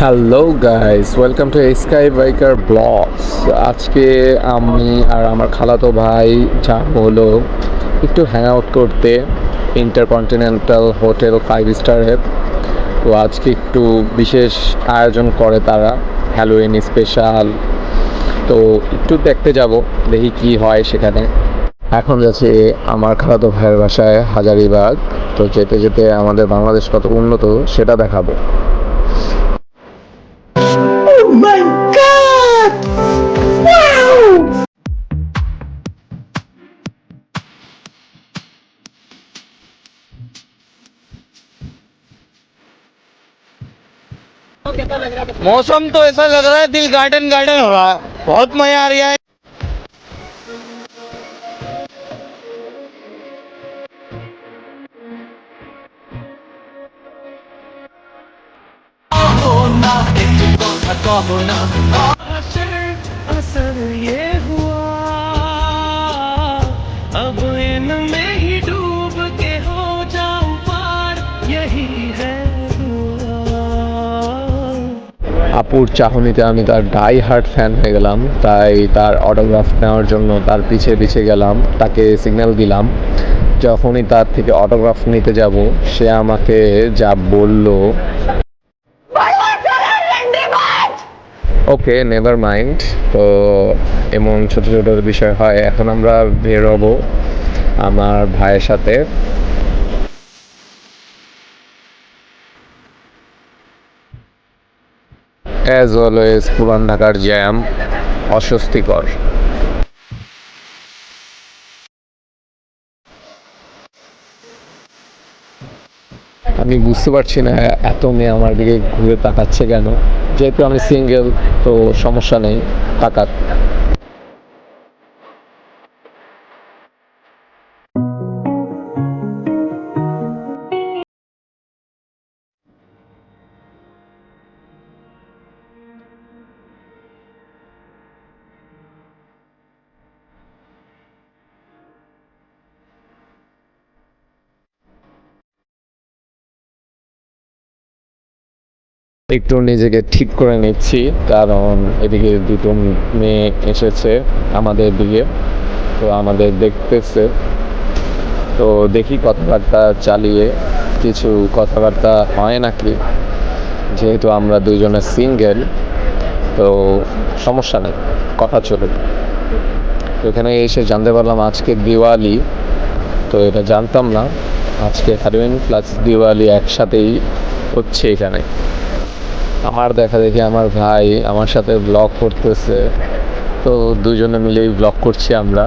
Hello guys, welcome to sky biker vlogs. আজকে আমি আর আমার খালাতো ভাই যাব হলো একটু হ্যাং আউট করতে ইন্টারকন্টিনেন্টাল হোটেল 5 স্টারের। তো আজকে একটু বিশেষ আয়োজন করে তারা, হ্যালোইন স্পেশাল। তো একটু দেখতে যাব, দেখি কি হয় সেখানে। এখন যাচ্ছে আমার খালাতো ভাইয়ের বাসায় হাজারীবাগ। তো যেতে যেতে আমাদের বাংলাদেশ কত উন্নত সেটা দেখাবো। My God! Wow! मौसम तो ऐसा लग रहा है दिल गार्डन गार्डन हो रहा है। बहुत मजा आ रहा है। असर ये हुआ अब इनमें ही डूब के हो जाऊं पार यही है दुआ। আপুর চাহনিতে আমি তার ডাই হার্ট ফ্যান হয়ে গেলাম, তাই তার অটোগ্রাফ নেওয়ার জন্য তার পিছে পিছে গেলাম, তাকে সিগন্যাল দিলাম। যখনই তার থেকে অটোগ্রাফ নিতে যাব, সে আমাকে যা বলল, ওকে নেভার মাইন্ড। তো এমন ছোট ছোট বিষয় হয়। এখন আমরা বের হব আমার ভাইয়ের সাথে। অ্যাজ অলওয়েজ পুরান ঢাকার জ্যাম অস্বস্তিকর। আমি বুঝতে পারছি না এত মেয়ে আমার দিকে ঘুরে তাকাচ্ছে কেন। যেহেতু আমি সিঙ্গেল, তো সমস্যা নেই, তাকাক। একটু নিজেকে ঠিক করে নিচ্ছি, কারণ এদিকে দুটো মেয়ে এসেছে আমাদের দিকে। তো আমাদের দেখতেছে। তো দেখি কথাবার্তা চালিয়ে কিছু কথাবার্তা হয় নাকি। যেহেতু আমরা দুজনে সিঙ্গেল, তো সমস্যা নেই, কথা চলে। তো এখানে এসে জানতে পারলাম আজকে দিওয়ালি। তো এটা জানতাম না, আজকে হ্যালোউইন প্লাস দিওয়ালি একসাথেই হচ্ছে এখানে। আমার দেখা দেখি আমার ভাই আমার সাথে ব্লগ করতেছে। তো দুজনে মিলেই ব্লগ করছি আমরা।